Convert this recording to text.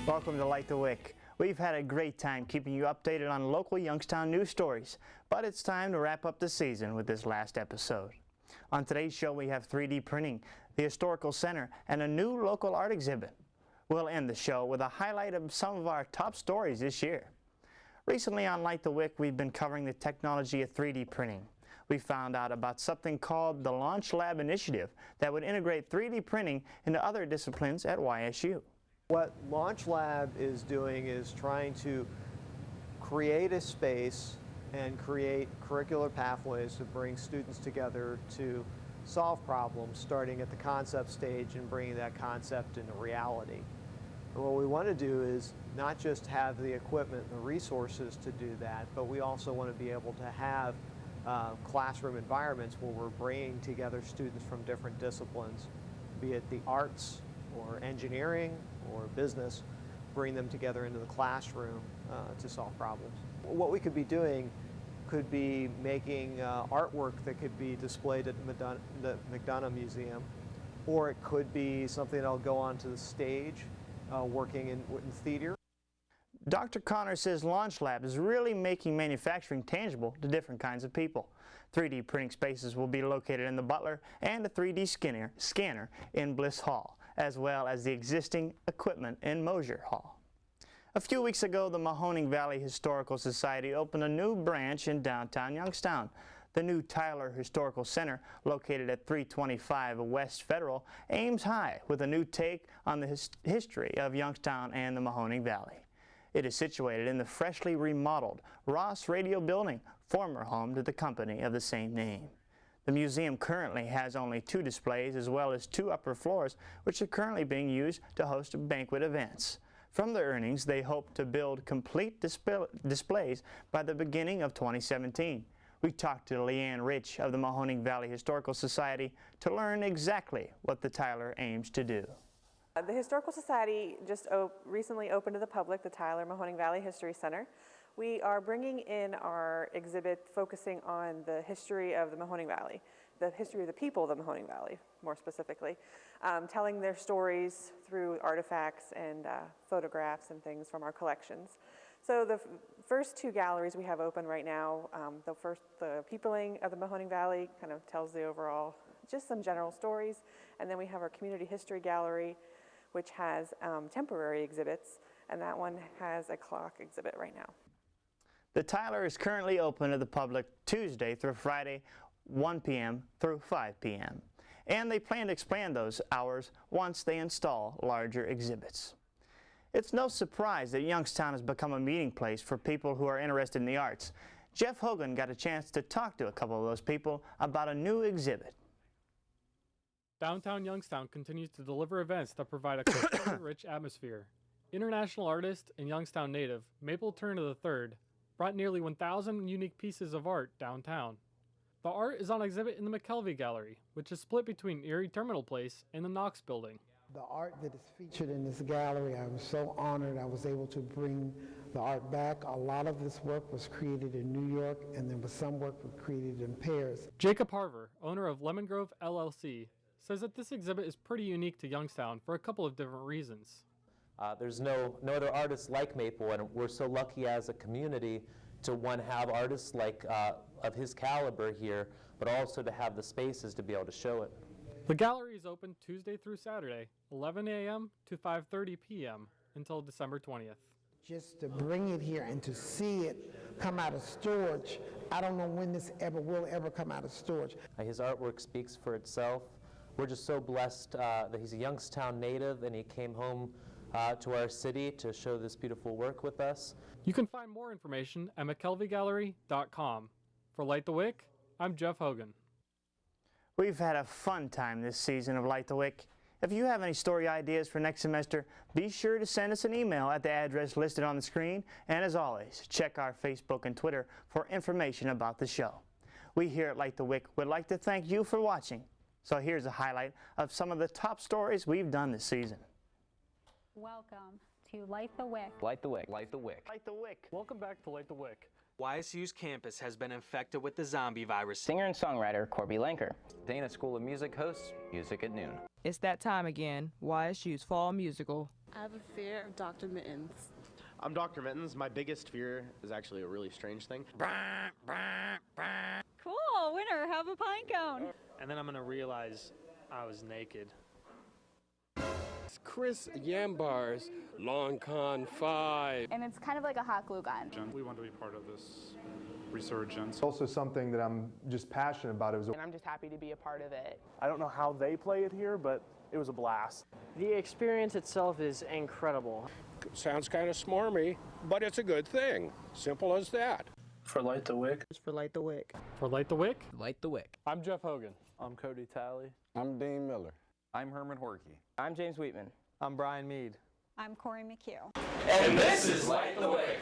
Welcome to Light the Wick. We've had a great time keeping you updated on local Youngstown news stories, but it's time to wrap up the season with this last episode. On today's show we have 3D printing, the Historical Center, and a new local art exhibit. We'll end the show with a highlight of some of our top stories this year. Recently on Light the Wick we've been covering the technology of 3D printing. We found out about something called the Launch Lab Initiative that would integrate 3D printing into other disciplines at YSU. What Launch Lab is doing is trying to create a space and create curricular pathways to bring students together to solve problems, starting at the concept stage and bringing that concept into reality. And what we want to do is not just have the equipment and the resources to do that, but we also want to be able to have classroom environments where we're bringing together students from different disciplines, be it the arts or engineering or business, bring them together into the classroom to solve problems. What we could be doing could be making artwork that could be displayed at the McDonough Museum, or it could be something that'll go onto the stage, working in theater. Dr. Connor says Launch Lab is really making manufacturing tangible to different kinds of people. 3D printing spaces will be located in the Butler and a 3D scanner in Bliss Hall, as well as the existing equipment in Mosier Hall. A few weeks ago, the Mahoning Valley Historical Society opened a new branch in downtown Youngstown. The new Tyler Historical Center, located at 325 West Federal, aims high with a new take on the history of Youngstown and the Mahoning Valley. It is situated in the freshly remodeled Ross Radio Building, former home to the company of the same name. The museum currently has only 2 displays as well as 2 upper floors, which are currently being used to host banquet events. From the earnings, they hope to build complete displays by the beginning of 2017. We talked to Leanne Rich of the Mahoning Valley Historical Society to learn exactly what the Tyler aims to do. The Historical Society just recently opened to the public the Tyler Mahoning Valley History Center. We are bringing in our exhibit focusing on the history of the Mahoning Valley, the history of the people of the Mahoning Valley, more specifically, telling their stories through artifacts and photographs and things from our collections. So the first 2 galleries we have open right now, the peopling of the Mahoning Valley kind of tells the overall, just some general stories, and then we have our community history gallery, which has temporary exhibits, and that one has a clock exhibit right now. The Tyler is currently open to the public Tuesday through Friday, 1 p.m. through 5 p.m. And they plan to expand those hours once they install larger exhibits. It's no surprise that Youngstown has become a meeting place for people who are interested in the arts. Jeff Hogan got a chance to talk to a couple of those people about a new exhibit. Downtown Youngstown continues to deliver events that provide a culture-rich atmosphere. International artist and Youngstown native Maple Turner III brought nearly 1,000 unique pieces of art downtown. The art is on exhibit in the McKelvey Gallery, which is split between Erie Terminal Place and the Knox Building. The art that is featured in this gallery, I was so honored I was able to bring the art back. A lot of this work was created in New York, and there was some work created in Paris. Jacob Harver, owner of Lemon Grove LLC, says that this exhibit is pretty unique to Youngstown for a couple of different reasons. There's no other artists like Maple, and we're so lucky as a community to have artists like of his caliber here, but also to have the spaces to be able to show it. The gallery is open Tuesday through Saturday, 11 a.m. to 5:30 p.m. until December 20th. Just to bring it here and to see it come out of storage, I don't know when this will ever come out of storage. His artwork speaks for itself. We're just so blessed that he's a Youngstown native and he came home to our city to show this beautiful work with us. You can find more information at mckelveygallery.com. For Light the Wick, I'm Jeff Hogan. We've had a fun time this season of Light the Wick. If you have any story ideas for next semester, be sure to send us an email at the address listed on the screen. And as always, check our Facebook and Twitter for information about the show. We here at Light the Wick would like to thank you for watching. So here's a highlight of some of the top stories we've done this season. Welcome to Light the Wick. Light the Wick. Light the Wick. Light the Wick. Welcome back to Light the Wick. YSU's campus has been infected with the zombie virus. Singer and songwriter Corby Lanker. Dana School of Music hosts Music at Noon. It's that time again, YSU's fall musical. I have a fear of Dr. Mittens. I'm Dr. Mittens. My biggest fear is actually a really strange thing. Cool, winner, have a pine cone. And then I'm gonna realize I was naked. Chris Yambar's Long Con 5. And it's kind of like a hot glue gun. We want to be part of this resurgence. Also something that I'm just passionate about. And I'm just happy to be a part of it. I don't know how they play it here, but it was a blast. The experience itself is incredible. Sounds kind of smarmy, but it's a good thing. Simple as that. For Light the Wick. It's for Light the Wick. For Light the Wick. Light the Wick. I'm Jeff Hogan. I'm Cody Talley. I'm Dean Miller. I'm Herman Horkey. I'm James Wheatman. I'm Brian Mead. I'm Corey McHugh. And this is Light the Wick.